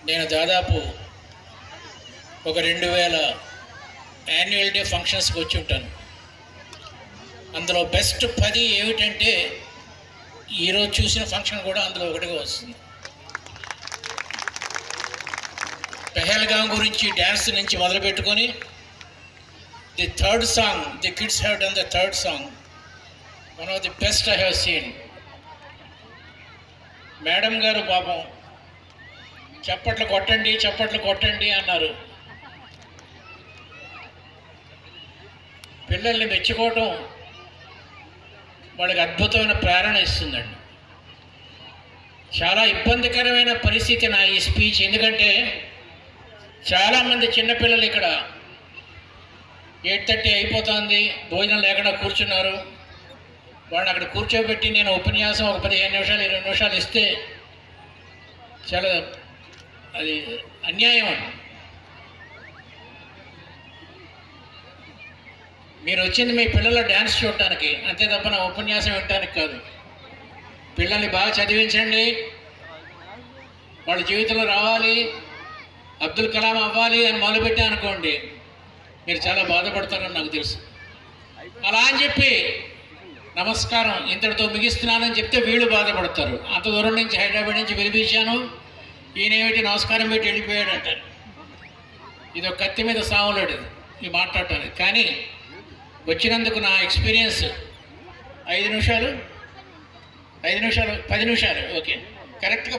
నేను దాదాపు ఒక 2000 యాన్యువల్ డే ఫంక్షన్స్కి వచ్చి ఉంటాను. అందులో బెస్ట్ 10 ఏమిటంటే ఈరోజు చూసిన ఫంక్షన్ కూడా అందులో ఒకటిగా వస్తుంది. పెహల్గాం గురించి డ్యాన్స్ నుంచి మొదలుపెట్టుకొని the third song, the kids have done the third song, one of the best I have seen. Madam గారు పాపం చప్పట్లు కొట్టండి అన్నారు. పిల్లల్ని మెచ్చుకోవటం వాళ్ళకి అద్భుతమైన ప్రేరణ ఇస్తుందండి. చాలా ఇబ్బందికరమైన పరిస్థితి నా ఈ స్పీచ్, ఎందుకంటే చాలామంది చిన్నపిల్లలు ఇక్కడ 8:30 అయిపోతుంది, భోజనం లేకుండా కూర్చున్నారు. వాళ్ళని అక్కడ కూర్చోబెట్టి నేను ఉపన్యాసం ఒక 15 నిమిషాలు 20 నిమిషాలు ఇస్తే చాలా అది అన్యాయం అండి. మీరు వచ్చింది మీ పిల్లల డ్యాన్స్ చూడటానికి, అంతే తప్ప నా ఉపన్యాసం వినటానికి కాదు. పిల్లల్ని బాగా చదివించండి, వాళ్ళ జీవితంలో రావాలి, అబ్దుల్ కలాం అవ్వాలి అని మొదలుపెట్టా అనుకోండి, మీరు చాలా బాధపడతారని నాకు తెలుసు. అలా అని చెప్పి నమస్కారం ఇంతటితో ముగిస్తున్నానని చెప్తే వీళ్ళు బాధపడతారు. అంత దూరం నుంచి హైదరాబాద్ నుంచి పిలిపించాను, ఈయనేమిటి నమస్కారం పెట్టి వెళ్ళిపోయాడు అంటారు. ఇది ఒక కత్తి మీద సాములాడు ఇది మాట్లాడటానికి. కానీ వచ్చినందుకు నా ఎక్స్పీరియన్స్ 5 నిమిషాలు 10 నిమిషాలు ఓకే కరెక్ట్గా